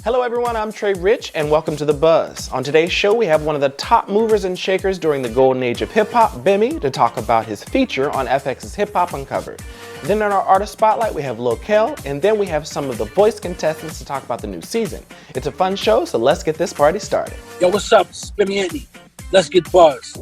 Hello everyone, I'm Trey Rich and welcome to The Buzz. On today's show we have one of the top movers and shakers during the golden age of hip-hop, Bimmy, to talk about his feature on FX's Hip Hop Uncovered. Then in our artist spotlight we have Luh Kel, and then we have some of the voice contestants to talk about the new season. It's a fun show, so let's get this party started. Yo, what's up? It's Bimmy Antney. Let's get buzzed.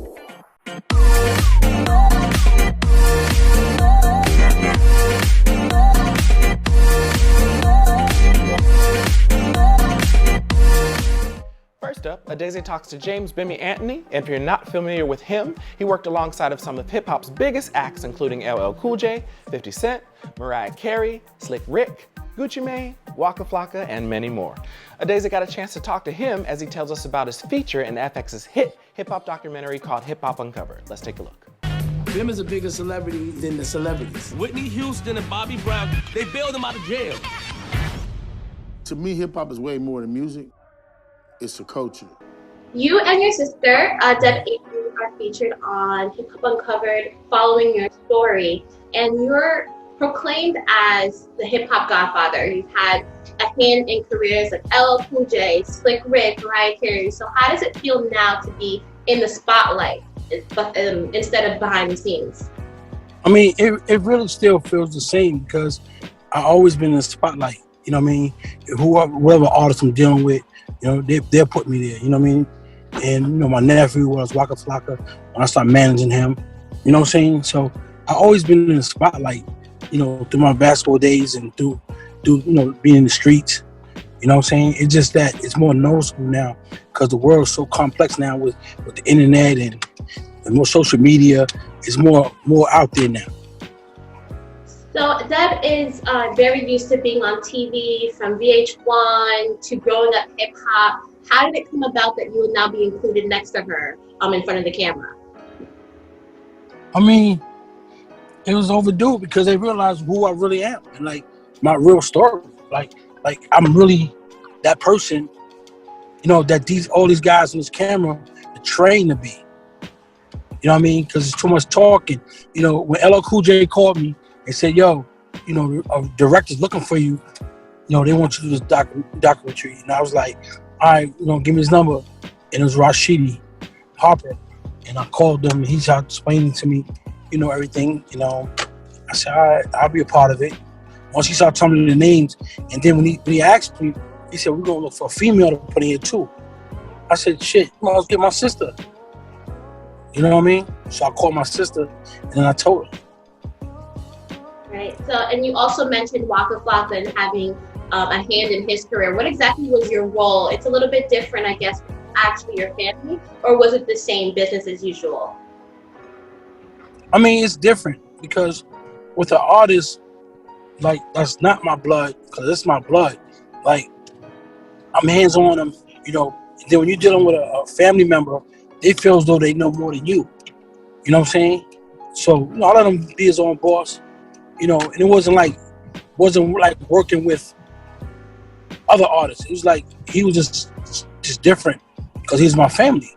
First up, Adeze talks to James Bimmy Antney, and if you're not familiar with him, he worked alongside of some of hip-hop's biggest acts including LL Cool J, 50 Cent, Mariah Carey, Slick Rick, Gucci Mane, Waka Flocka, and many more. Adeze got a chance to talk to him as he tells us about his feature in FX's hit hip-hop documentary called Hip Hop Uncovered. Let's take a look. Bim is a bigger celebrity than the celebrities. Whitney Houston and Bobby Brown, they bailed him out of jail. To me, hip-hop is way more than music. It's a culture. You and your sister, Deb Avery, are featured on Hip Hop Uncovered following your story. And you're proclaimed as the hip-hop godfather. You've had a hand in careers like LL Cool J, Slick Rick, Mariah Carey. So how does it feel now to be in the spotlight instead of behind the scenes? I mean, it really still feels the same because I've always been in the spotlight. You know what I mean? Whoever artist I'm dealing with, you know, they'll put me there, you know what I mean? And, you know, my nephew was Waka Flocka when I started managing him, you know what I'm saying? So I've always been in the spotlight, you know, through my basketball days and through you know, being in the streets, you know what I'm saying? It's just that it's more noticeable now because the world's so complex now with the internet and more social media. It's more out there now. So Deb is very used to being on TV, from VH1 to growing up hip hop. How did it come about that you would now be included next to her in front of the camera? I mean, it was overdue because they realized who I really am and like my real story. Like I'm really that person, you know, that all these guys on this camera are trained to be. You know what I mean? Because it's too much talking. You know, when LL Cool J called me, they said, yo, you know, a director's looking for you. You know, they want you to do this documentary. And I was like, all right, you know, give me his number. And it was Rashidi Harper. And I called them and he started explaining to me, you know, everything. You know, I said, all right, I'll be a part of it. Once he started telling me the names, and then when he asked me, he said, we're going to look for a female to put in here too. I said, shit, let's get my sister. You know what I mean? So I called my sister and then I told her. Right. So, and you also mentioned Waka Flocka and having a hand in his career. What exactly was your role? It's a little bit different, I guess, actually your family, or was it the same business as usual? I mean, it's different because with an artist, like, that's not my blood, because it's my blood. Like, I'm hands on them, you know. Then when you're dealing with a family member, they feel as though they know more than you. You know what I'm saying? So, you know, I let him be his own boss. You know, and it wasn't like working with other artists. It was like he was just different because he's my family,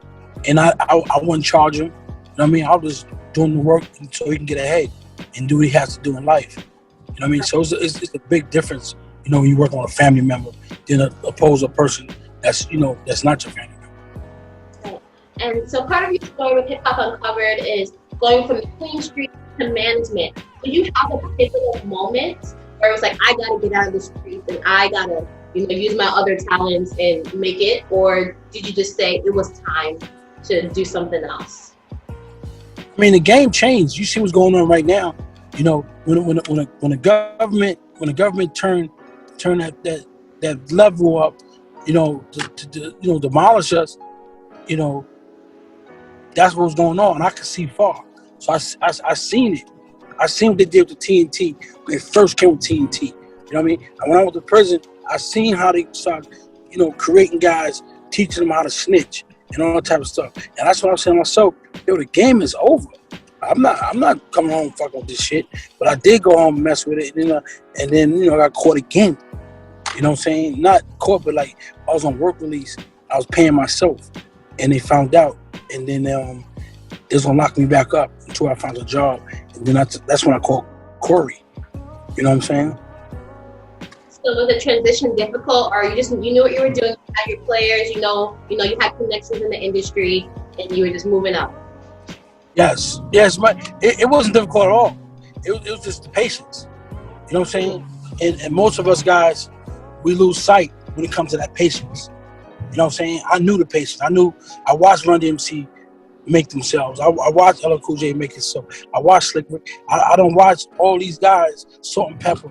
and I wouldn't charge him. You know what I mean? I was just doing the work so he can get ahead and do what he has to do in life. You know what I mean? So it's a big difference. You know, when you work on a family member than oppose a person that's, you know, that's not your family member. Right. And so part of your story with Hip Hop Uncovered is going from the Queen Street to management. Do you have a particular moment where it was like, I gotta get out of the streets and I gotta, you know, use my other talents and make it? Or did you just say it was time to do something else? I mean, the game changed. You see what's going on right now. You know, when the government turned that level up, you know, to you know, demolish us, you know, that's what was going on. And I could see far. So I seen it. I seen what they did with the TNT when they first came with TNT. You know what I mean? And when I went to prison, I seen how they started, you know, creating guys, teaching them how to snitch and all that type of stuff. And that's what I'm saying to myself, yo, the game is over. I'm not coming home fucking with this shit. But I did go home and mess with it, and then you know, I got caught again. You know what I'm saying? Not caught, but like I was on work release. I was paying myself, and they found out, and then they was gonna lock me back up until I found a job. And then that's when I called Corey. You know what I'm saying? So was the transition difficult, or you knew what you were doing, you had your players, you had connections in the industry, and you were just moving up? Yes, but it wasn't difficult at all. It was just the patience. You know what I'm saying? And most of us guys, we lose sight when it comes to that patience. You know what I'm saying? I knew the patience. I watched Run DMC make themselves. I watched LL Cool J make himself. I watched Slick Rick. I don't watch all these guys, Salt and Pepper.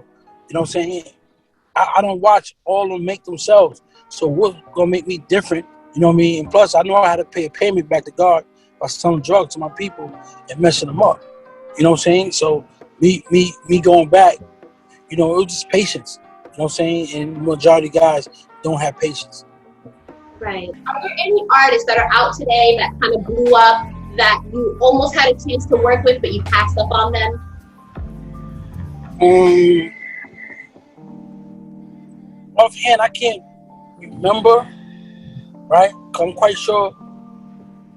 You know what I'm saying? I don't watch all of them make themselves. So what's gonna make me different? You know what I mean? And plus, I know I had to pay a payment back to God by selling drugs to my people and messing them up. You know what I'm saying? So me going back, it was just patience. You know what I'm saying? And majority of guys don't have patience. Right. Are there any artists that are out today that kind of blew up that you almost had a chance to work with, but you passed up on them? Offhand, I can't remember, right? I'm quite sure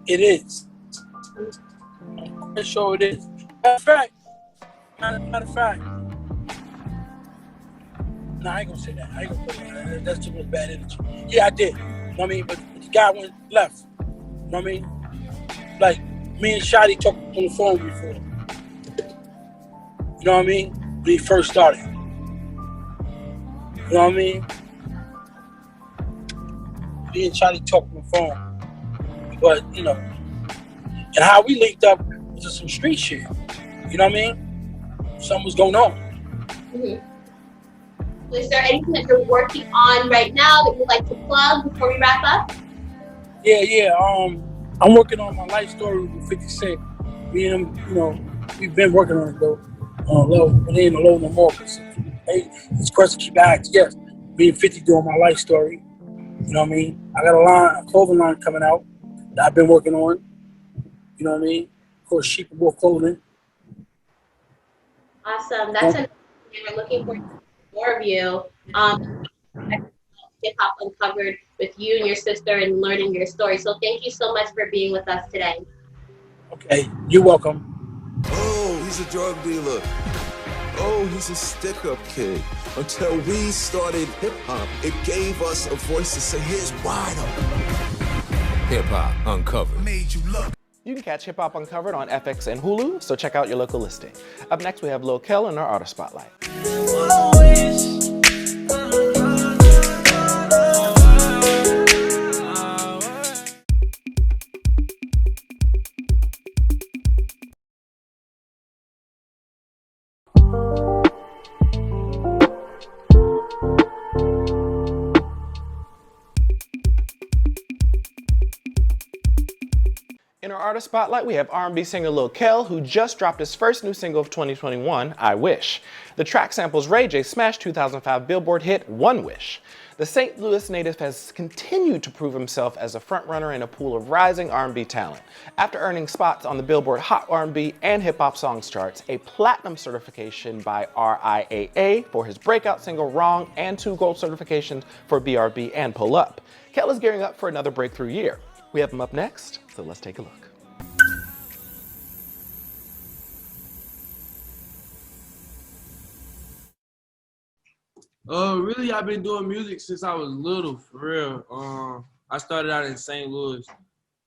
it is. I'm quite sure it is. Matter of fact. No, I ain't gonna say that. I ain't gonna put that. That's too much bad energy. Yeah, I did. You know what I mean? But the guy went left. You know what I mean? Like, me and Shotty talked on the phone before. You know what I mean? When he first started. You know what I mean? Me and Shotty talked on the phone. But, and how we linked up was just some street shit. You know what I mean? Something was going on. Mm-hmm. Is there anything that you're working on right now that you'd like to plug before we wrap up? Yeah. I'm working on my life story with 50 Cent. Me and him, we've been working on it though. But ain't alone no more. This question keep asking. Yes, me and 50 doing my life story. You know what I mean? I got a clothing line coming out that I've been working on. You know what I mean? Of course, Sheep and Wolf Clothing. Awesome. That's another thing we're looking for. More of you. Hip Hop Uncovered with you and your sister and learning your story. So thank you so much for being with us today. Okay, you're welcome. Oh, he's a drug dealer. Oh, he's a stick-up kid. Until we started hip-hop, it gave us a voice to say, here's wide open. Hip Hop Uncovered. Made you look. You can catch Hip Hop Uncovered on FX and Hulu, so check out your local listing. Up next, we have Luh Kel in our Artist Spotlight. In our Artist Spotlight, we have R&B singer Luh Kel, who just dropped his first new single of 2021, I Wish. The track samples Ray J's smash 2005 Billboard hit, One Wish. The St. Louis native has continued to prove himself as a frontrunner in a pool of rising R&B talent. After earning spots on the Billboard Hot R&B and Hip Hop Songs charts, a platinum certification by RIAA for his breakout single Wrong, and 2 gold certifications for BRB and Pull Up. Kel is gearing up for another breakthrough year. We have him up next, so let's take a look. Really, I've been doing music since I was little, for real. I started out in St. Louis.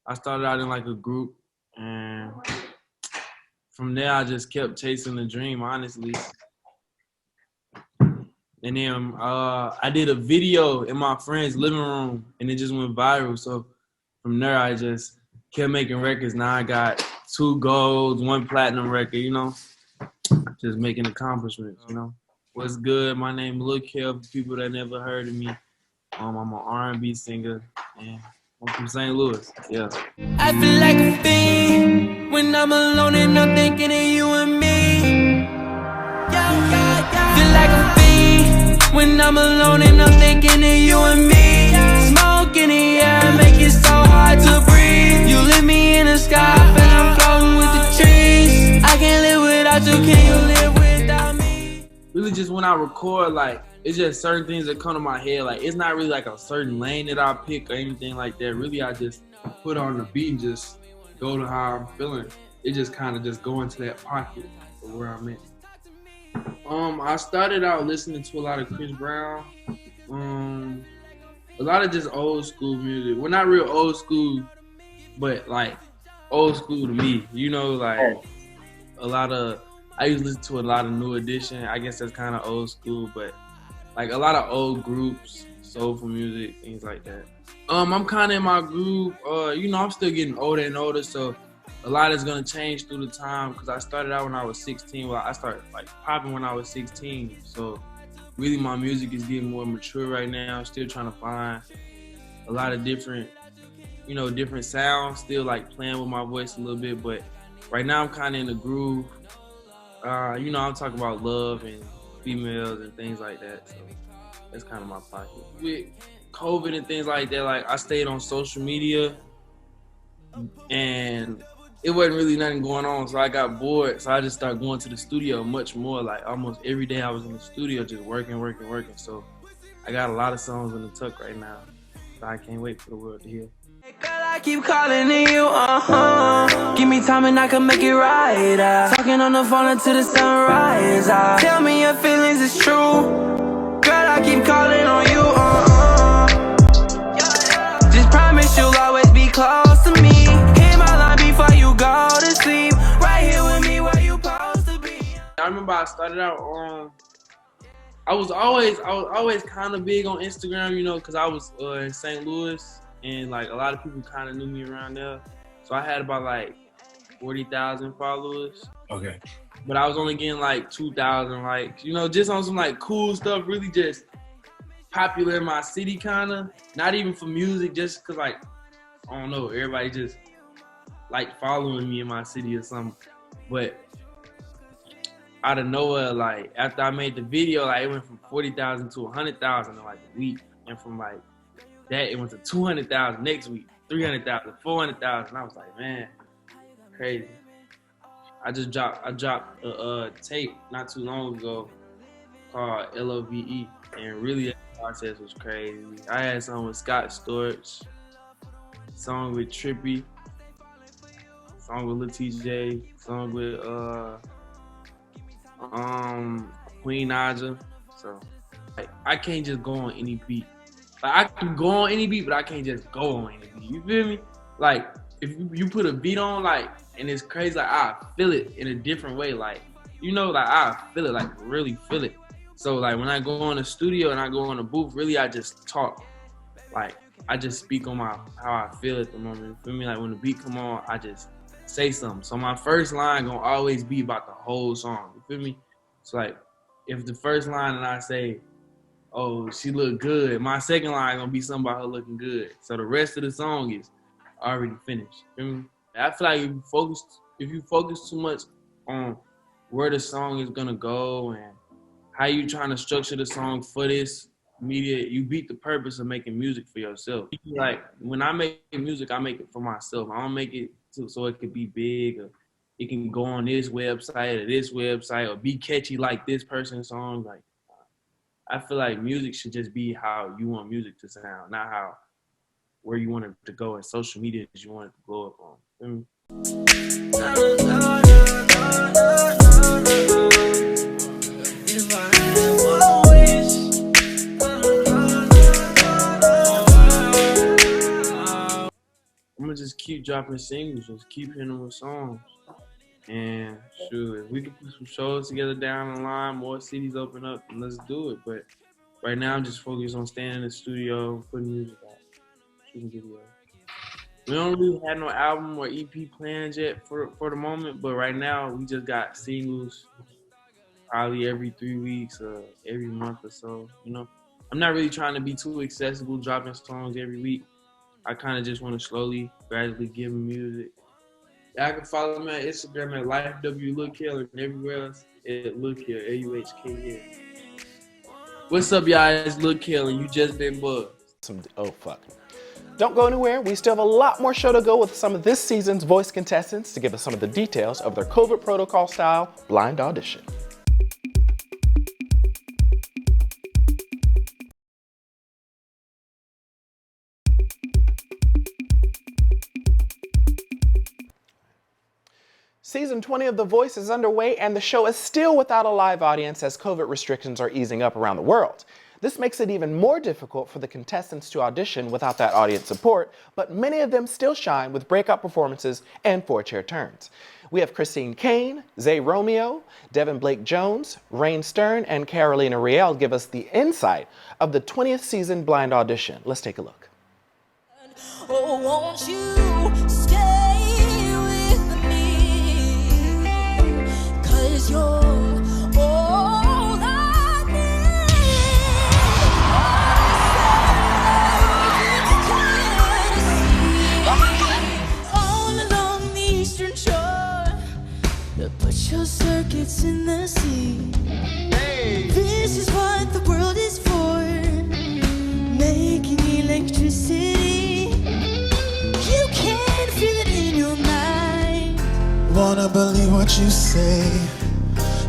I started out in like a group, and from there I just kept chasing the dream, honestly. And then I did a video in my friend's living room, and it just went viral. So from there, I just kept making records. Now I got 2 golds, 1 platinum record, just making accomplishments, What's good? My name is Luh Kel, for people that never heard of me. I'm an R&B singer, and I'm from St. Louis, yeah. I feel like a fiend when I'm alone and I'm thinking of you and me. Feel like a fiend when I'm alone and I'm thinking of you and me. Smoke in the air, make it so hard to breathe. You lift me in the sky, and I'm floating with the trees. I can't live without you, can you live without me? Really just when I record, like, it's just certain things that come to my head. Like, it's not really like a certain lane that I pick or anything like that. Really, I just put on the beat and just go to how I'm feeling. It just kind of just go into that pocket of where I'm at. I started out listening to a lot of Chris Brown. A lot of just old school music. Well, not real old school, but like old school to me. You know, like a lot of, I used to listen to a lot of New Edition. I guess that's kind of old school, but like a lot of old groups, soulful music, things like that. I'm kind of in my groove. You know, I'm still getting older and older, so a lot is gonna change through the time. Cause I started out when I was 16. Well, I started like popping when I was 16. So really, my music is getting more mature right now. Still trying to find a lot of different, you know, different sounds. Still like playing with my voice a little bit, but right now I'm kind of in the groove. You know, I'm talking about love and females and things like that. So that's kind of my pocket. With COVID and things like that, like I stayed on social media and it wasn't really nothing going on. So I got bored. So I just started going to the studio much more. Like almost every day I was in the studio just working. So I got a lot of songs in the tuck right now. So I can't wait for the world to hear. Girl, I keep calling to you, Give me time and I can make it right. Talking on the phone until the sunrise. Tell me your feelings is true. Girl, I keep calling on you, Just promise you'll always be close to me. Hit my line before you go to sleep. Right here with me where you supposed to be. I remember I started out I was always kind of big on Instagram, you know, because I was in St. Louis. And like a lot of people kind of knew me around there. So I had about like 40,000 followers. Okay. But I was only getting like 2,000 likes, you know, just on some like cool stuff, really just popular in my city kind of. Not even for music, just because like, I don't know, everybody just like following me in my city or something. But out of nowhere, like after I made the video, like it went from 40,000 to 100,000 in like a week. And from like that, it went to 200,000 next week, 300,000, 400,000. I was like, man, crazy. I dropped a tape not too long ago called LOVE, and really that process was crazy. I had song with Scott Storch, song with Trippy, song with Lil TJ, song with Queen Naja. So like, I can't just go on any beat. Like I can go on any beat, but I can't just go on any beat. You feel me? Like if you put a beat on, like, and it's crazy, like I feel it in a different way. Like, you know, like I feel it, like really feel it. So like when I go in the studio and I go in the booth, really I just talk. Like I just speak on how I feel at the moment. You feel me? Like when the beat come on, I just say something. So my first line gonna always be about the whole song. You feel me? It's like if the first line and I say, oh, she look good, my second line gonna be something about her looking good. So the rest of the song is already finished. You feel me? I feel like if you focus too much on where the song is gonna go and how you trying to structure the song for this media, you beat the purpose of making music for yourself. Like when I make music, I make it for myself. I don't make it so it could be big or it can go on this website or be catchy like this person's song. Like I feel like music should just be how you want music to sound, not how where you want it to go, and social media is you want it to blow up on. I'm gonna just keep dropping singles, just keep hitting them with songs. And sure, if we can put some shows together down the line, more cities open up, and let's do it. But right now, I'm just focused on staying in the studio, putting music out, shooting videos. We don't really have no album or EP plans yet for the moment, but right now we just got singles probably every 3 weeks or every month or so. You know, I'm not really trying to be too accessible, dropping songs every week. I kind of just want to slowly, gradually give them music. I can follow me on Instagram at LifeW Kel and everywhere else at Luh Kel, LUHKL. What's up, y'all? It's Luh Kel, and you just been buzzed. Oh, fuck. Don't go anywhere. We still have a lot more show to go with some of this season's voice contestants to give us some of the details of their COVID protocol style blind audition. Season 20 of The Voice is underway, and the show is still without a live audience as COVID restrictions are easing up around the world. This makes it even more difficult for the contestants to audition without that audience support, but many of them still shine with breakout performances and four-chair turns. We have Christine Kane, Zay Romeo, Devin Blake Jones, Rain Stern, and Carolina Riel give us the insight of the 20th season blind audition. Let's take a look. Oh, won't you stay with me? 'Cause you're all I need. All along the eastern shore, put your circuits in the sea. Hey. This is what the world is for, making electricity. Wanna believe what you say,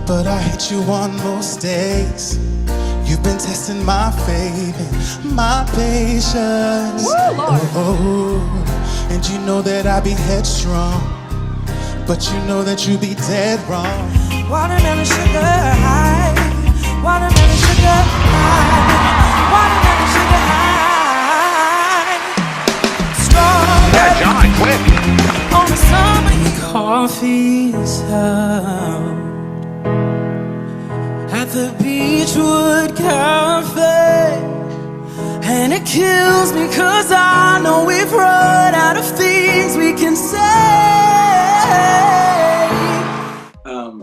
but I hate you on most days. You've been testing my faith and my patience. Woo, Lord. Oh, and you know that I be headstrong, but you know that you be dead wrong. Watermelon sugar high, watermelon sugar high, watermelon sugar high. Strawberry. Yeah, John, quick. On a summer coffee's out at the Beechwood Cafe, and it kills me 'cause I know we've run out of things we can say.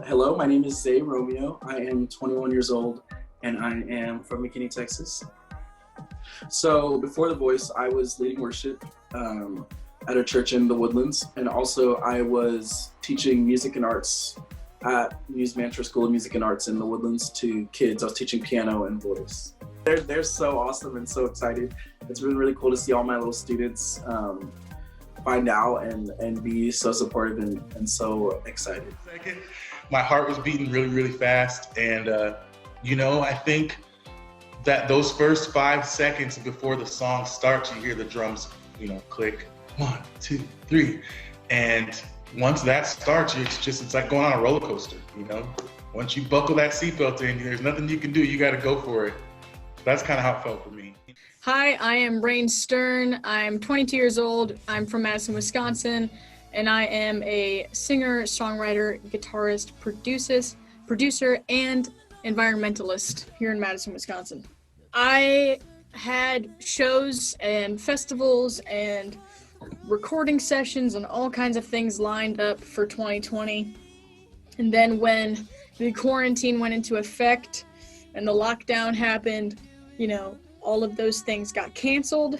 Hello, my name is Zay Romeo. I am 21 years old, and I am from McKinney, Texas. So before The Voice, I was leading worship at a church in the Woodlands, and also I was teaching music and arts at Muse Mantra School of Music and Arts in the Woodlands to kids. I was teaching piano and voice. They're so awesome and so excited. It's been really cool to see all my little students find out and be so supportive and so excited. My heart was beating really, really fast, and I think that those first 5 seconds before the song starts, you hear the drums, click. 1, 2, 3, and once that starts, it's like going on a roller coaster. Once you buckle that seatbelt in, there's nothing you can do. You got to go for it. That's kind of how it felt for me. Hi, I am Rain Stern. I'm 22 years old. I'm from Madison, Wisconsin, and I am a singer, songwriter, guitarist, producer, and environmentalist here in Madison, Wisconsin. I had shows and festivals and recording sessions and all kinds of things lined up for 2020. And then when the quarantine went into effect and the lockdown happened, all of those things got canceled.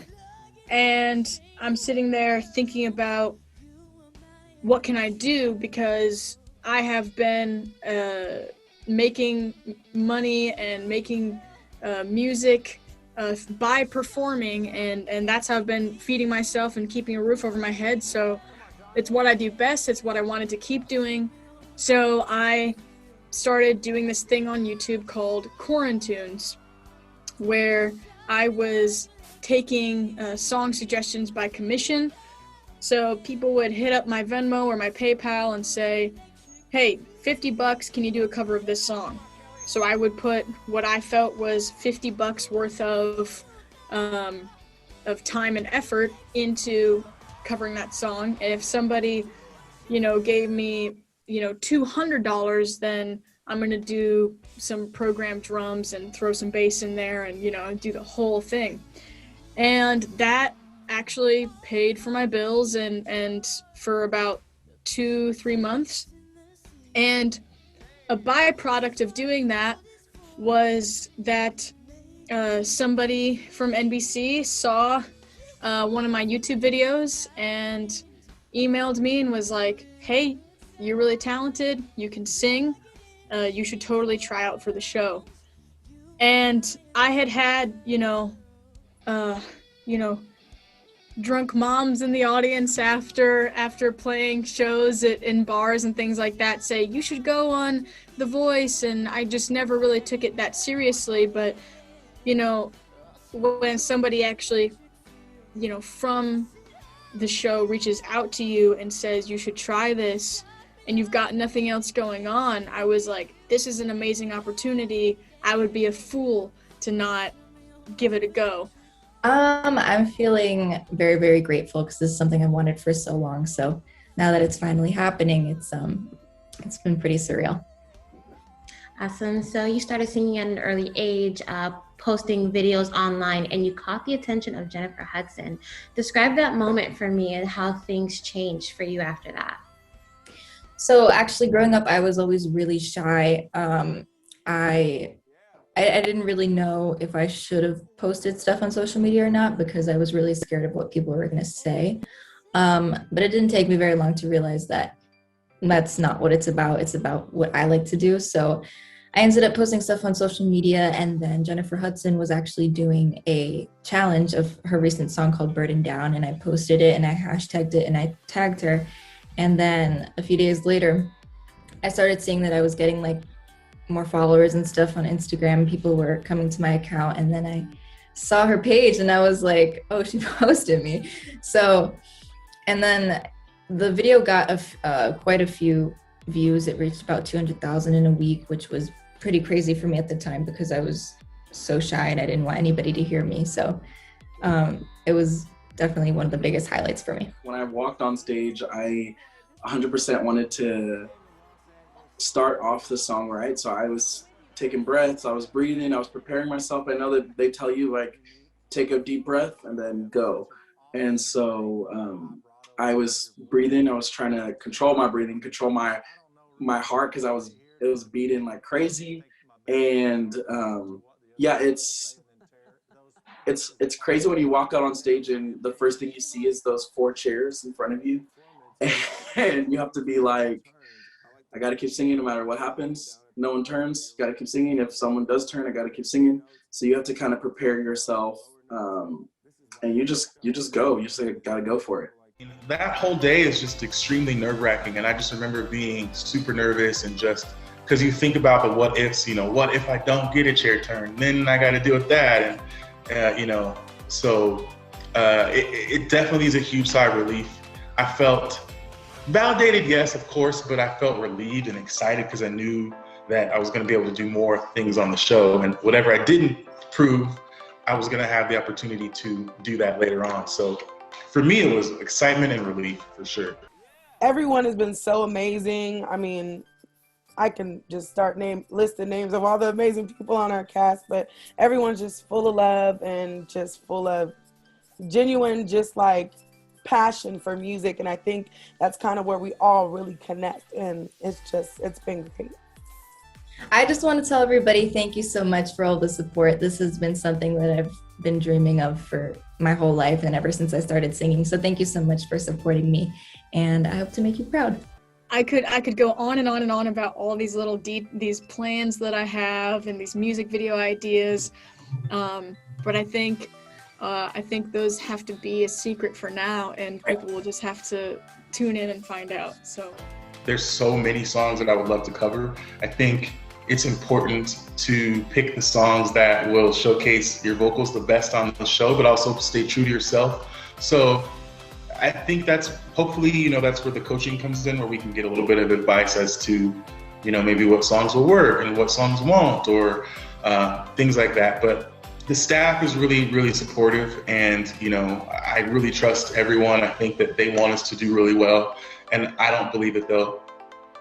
And I'm sitting there thinking about what can I do, because I have been making money and making music by performing, and that's how I've been feeding myself and keeping a roof over my head. So it's what I do best. It's what I wanted to keep doing. So I started doing this thing on YouTube called Quarantunes, where I was taking song suggestions by commission. So people would hit up my Venmo or my PayPal and say, hey, $50, can you do a cover of this song? So I would put what I felt was $50 worth of time and effort into covering that song. And if somebody, gave me, $200, then I'm going to do some programmed drums and throw some bass in there and, do the whole thing. And that actually paid for my bills and for about 2-3 months. And a byproduct of doing that was that somebody from NBC saw one of my YouTube videos and emailed me and was like, hey, you're really talented, you can sing, you should totally try out for the show. And I had drunk moms in the audience after playing shows in bars and things like that say, you should go on The Voice, and I just never really took it that seriously. But when somebody actually from the show reaches out to you and says you should try this, and you've got nothing else going on, I was like, this is an amazing opportunity. I would be a fool to not give it a go. I'm feeling very, very grateful because this is something I wanted for so long. So now that it's finally happening, it's been pretty surreal. Awesome. So you started singing at an early age, posting videos online, and you caught the attention of Jennifer Hudson. Describe that moment for me and how things changed for you after that. So actually growing up, I was always really shy. I didn't really know if I should have posted stuff on social media or not because I was really scared of what people were going to say. But it didn't take me very long to realize that that's not what it's about. It's about what I like to do. So I ended up posting stuff on social media, and then Jennifer Hudson was actually doing a challenge of her recent song called Burden Down, and I posted it and I hashtagged it and I tagged her. And then a few days later, I started seeing that I was getting like more followers and stuff on Instagram. People were coming to my account, and then I saw her page and I was like, oh, she posted me. So, and then the video got quite a few views. It reached about 200,000 in a week, which was pretty crazy for me at the time because I was so shy and I didn't want anybody to hear me. So it was definitely one of the biggest highlights for me. When I walked on stage, I 100% wanted to start off the song right. So I was taking breaths, I was breathing, I was preparing myself. I know that they tell you like, take a deep breath and then go. And so I was breathing, I was trying to control my breathing, control my heart because it was beating like crazy. And yeah, it's crazy when you walk out on stage and the first thing you see is those 4 chairs in front of you. And you have to be like, I got to keep singing no matter what happens. No one turns, got to keep singing. If someone does turn, I got to keep singing. So you have to kind of prepare yourself. And you just go, you just got to go for it. That whole day is just extremely nerve-wracking, and I just remember being super nervous and just because you think about the what ifs, what if I don't get a chair turn? Then I got to deal with that, and so it definitely is a huge sigh of relief. I felt validated, yes, of course, but I felt relieved and excited because I knew that I was going to be able to do more things on the show, and whatever I didn't prove, I was going to have the opportunity to do that later on. So for me, it was excitement and relief for sure. Everyone has been so amazing. I mean, I can just start list the names of all the amazing people on our cast, but everyone's just full of love and just full of genuine, just like passion for music. And I think that's kind of where we all really connect. And it's been great. I just want to tell everybody thank you so much for all the support. This has been something that I've been dreaming of for my whole life and ever since I started singing. So thank you so much for supporting me, and I hope to make you proud. I could go on and on and on about all these little these plans that I have and these music video ideas, but I think those have to be a secret for now, and people will just have to tune in and find out. So there's so many songs that I would love to cover. I think it's important to pick the songs that will showcase your vocals the best on the show, but also stay true to yourself. So I think that's hopefully, that's where the coaching comes in, where we can get a little bit of advice as to, maybe what songs will work and what songs won't, or things like that. But the staff is really, really supportive, and, I really trust everyone. I think that they want us to do really well, and I don't believe that they'll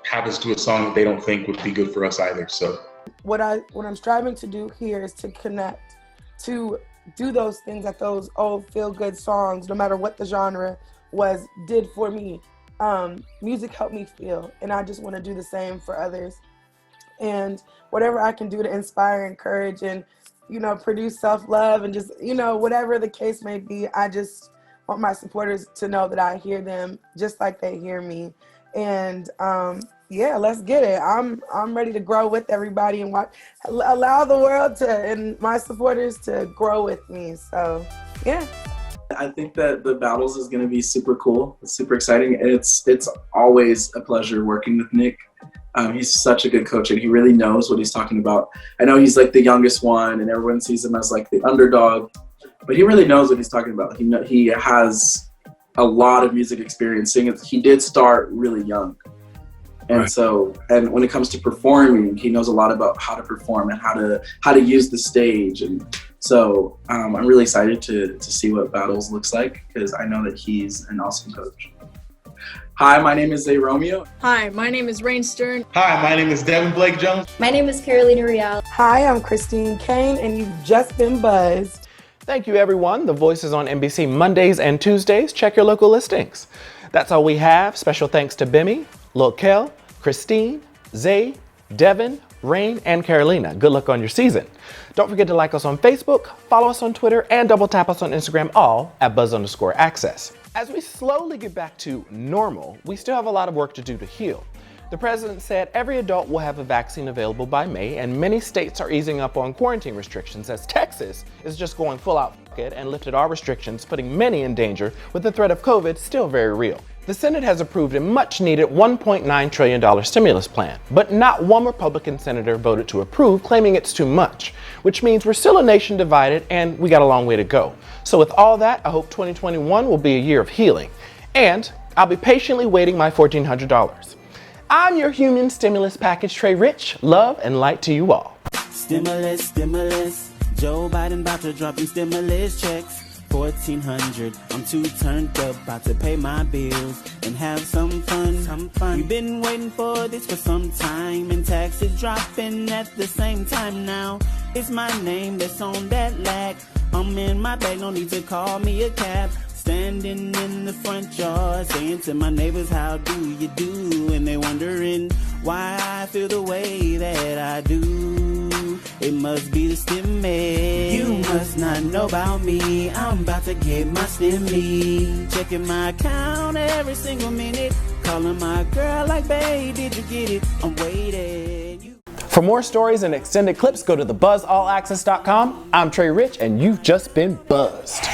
have us do a song that they don't think would be good for us either. So what I'm striving to do here is to connect, to do those things that those old feel-good songs, no matter what the genre did for me. Music helped me feel, and I just want to do the same for others. And whatever I can do to inspire, encourage, and produce self-love, and just whatever the case may be, I just want my supporters to know that I hear them just like they hear me. And yeah, let's get it. I'm ready to grow with everybody and allow the world and my supporters to grow with me. So yeah. I think that the battles is going to be super cool. It's super exciting. It's always a pleasure working with Nick. He's such a good coach, and he really knows what he's talking about. I know he's like the youngest one, and everyone sees him as like the underdog, but he really knows what he's talking about. He has a lot of music experience singing. He did start really young, And so, and when it comes to performing, he knows a lot about how to perform and how to use the stage. And so I'm really excited to see what Battles looks like, because I know that he's an awesome coach. Hi, my name is Zay Romeo. Hi, my name is Rain Stern. Hi, my name is Devin Blake Jones. My name is Carolina Real. Hi, I'm Christine Kane, and you've just been buzzed. Thank you, everyone. The Voice is on NBC Mondays and Tuesdays. Check your local listings. That's all we have. Special thanks to Bimmy, Luh Kel, Christine, Zay, Devin, Rain, and Carolina. Good luck on your season. Don't forget to like us on Facebook, follow us on Twitter, and double tap us on Instagram, all at Buzz_Access. As we slowly get back to normal, we still have a lot of work to do to heal. The president said every adult will have a vaccine available by May, and many states are easing up on quarantine restrictions, as Texas is just going full out and lifted our restrictions, putting many in danger with the threat of COVID still very real. The Senate has approved a much-needed $1.9 trillion stimulus plan, but not one Republican senator voted to approve, claiming it's too much, which means we're still a nation divided and we got a long way to go. So with all that, I hope 2021 will be a year of healing, and I'll be patiently waiting my $1,400. I'm your human stimulus package, Trey Rich. Love and light to you all. Stimulus, stimulus. Joe Biden about to drop in stimulus checks. 1,400. I'm too turned up, about to pay my bills and have some fun. We've been waiting for this for some time, and taxes dropping at the same time now. It's my name that's on that lag. I'm in my bag, no need to call me a cab. Standing in the front yard, saying to my neighbors, how do you do? And they wondering why I feel the way that I do. It must be the stimmy. You must not know about me. I'm about to get my stimmy. Checking my account every single minute. Calling my girl like, babe, did you get it? I'm waiting. For more stories and extended clips, go to thebuzzallaccess.com. I'm Trey Rich, and you've just been buzzed.